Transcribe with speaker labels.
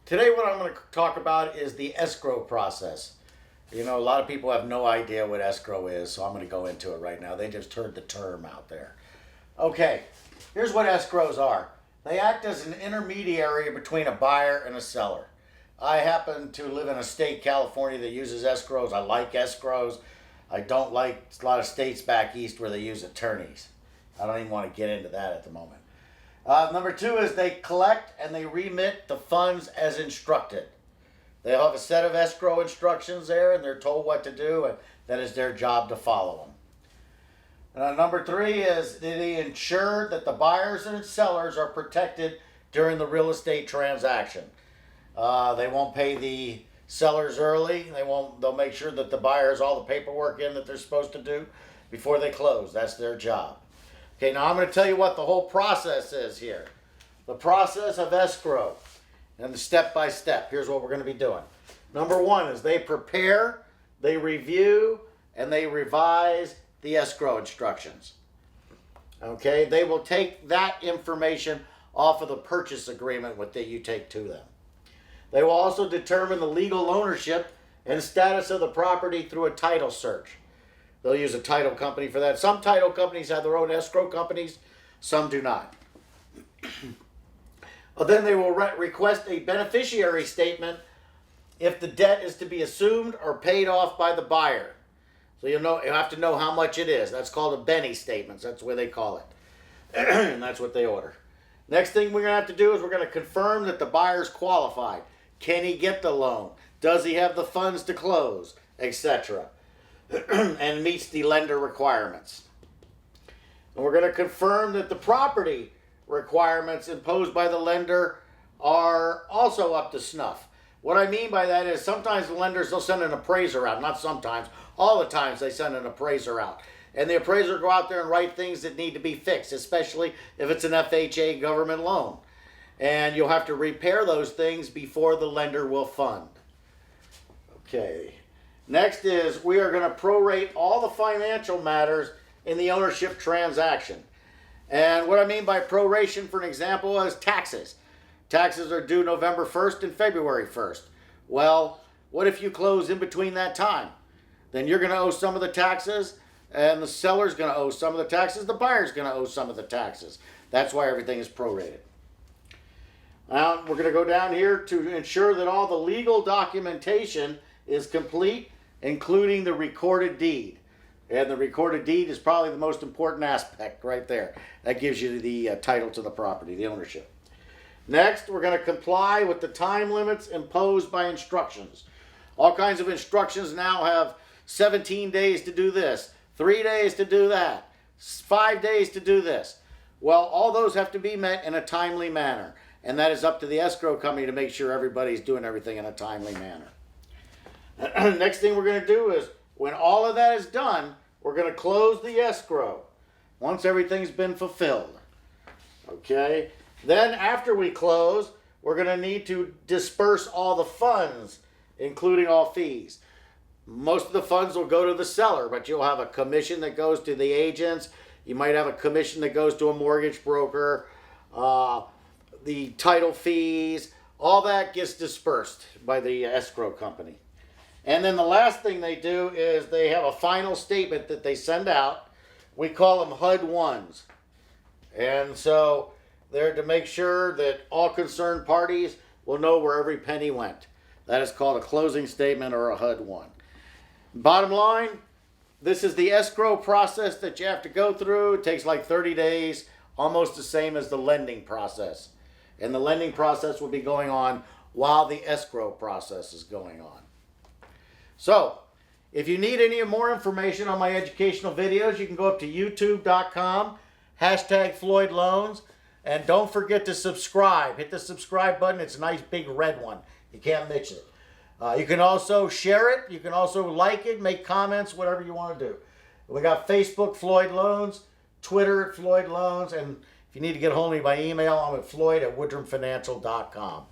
Speaker 1: Today what I'm going to talk about is the escrow process. You know, a lot of people have no idea what escrow is, so I'm going to go into it right now. They just heard the term out there. Okay, here's what escrows are. They act as an intermediary between a buyer and a seller. I happen to live in a state, California, that uses escrows. I like escrows. I don't like a lot of states back east where they use attorneys. I don't even want to get into that at the moment. Number two is they collect and they remit the funds as instructed. They have a set of escrow instructions there and they're told what to do, and that is their job to follow them. Number three is they ensure that the buyers and sellers are protected during the real estate transaction. They won't pay the sellers early. They'll make sure that the buyer has all the paperwork in that they're supposed to do before they close. That's their job. Okay, now I'm going to tell you what the whole process is here. The process of escrow and the step by step. Here's what we're going to be doing. Number one is they prepare, they review, and they revise the escrow instructions. Okay, they will take that information off of the purchase agreement that you take to them. They will also determine the legal ownership and status of the property through a title search. They'll use a title company for that. Some title companies have their own escrow companies, some do not. Then they will request a beneficiary statement if the debt is to be assumed or paid off by the buyer. So you have to know how much it is. That's called a Benny statement. That's what they call it. And that's what they order. Next thing we're going to have to do is we're going to confirm that the buyer's qualified. Can he get the loan? Does he have the funds to close? Etc. And meets the lender requirements. And we're going to confirm that the property requirements imposed by the lender are also up to snuff. What I mean by that is sometimes the lenders, they'll send an appraiser out. Not sometimes. All the times they send an appraiser out. And the appraiser will go out there and write things that need to be fixed, especially if it's an FHA government loan. And you'll have to repair those things before the lender will fund. Okay. Next is we are going to prorate all the financial matters in the ownership transaction. And what I mean by proration, for an example, is taxes. Taxes are due November 1st and February 1st. Well, what if you close in between that time? Then you're going to owe some of the taxes, and the seller's going to owe some of the taxes. The buyer's going to owe some of the taxes. That's why everything is prorated. Now, we're going to go down here to ensure that all the legal documentation is complete, including the recorded deed. And the recorded deed is probably the most important aspect right there. That gives you the title to the property, the ownership. Next, we're going to comply with the time limits imposed by instructions. All kinds of instructions now have 17 days to do this, 3 days to do that, 5 days to do this. Well, all those have to be met in a timely manner. And that is up to the escrow company to make sure everybody's doing everything in a timely manner. Next thing we're going to do is, when all of that is done, we're going to close the escrow once everything's been fulfilled. Okay? Then after we close, we're going to need to disperse all the funds, including all fees. Most of the funds will go to the seller, but you'll have a commission that goes to the agents. You might have a commission that goes to a mortgage broker. The title fees, all that gets dispersed by the escrow company. And then the last thing they do is they have a final statement that they send out. We call them HUD-1s. And so they're to make sure that all concerned parties will know where every penny went. That is called a closing statement or a HUD-1. Bottom line, this is the escrow process that you have to go through. It takes like 30 days, almost the same as the lending process. And the lending process will be going on while the escrow process is going on. So, if you need any more information on my educational videos, you can go up to youtube.com, #Floyd Loans, and don't forget to subscribe. Hit the subscribe button. It's a nice big red one. You can't miss it. You can also share it. You can also like it, make comments, whatever you want to do. We got Facebook, Floyd Loans, Twitter, Floyd Loans, and if you need to get a hold of me by email, I'm at floyd@woodrumfinancial.com.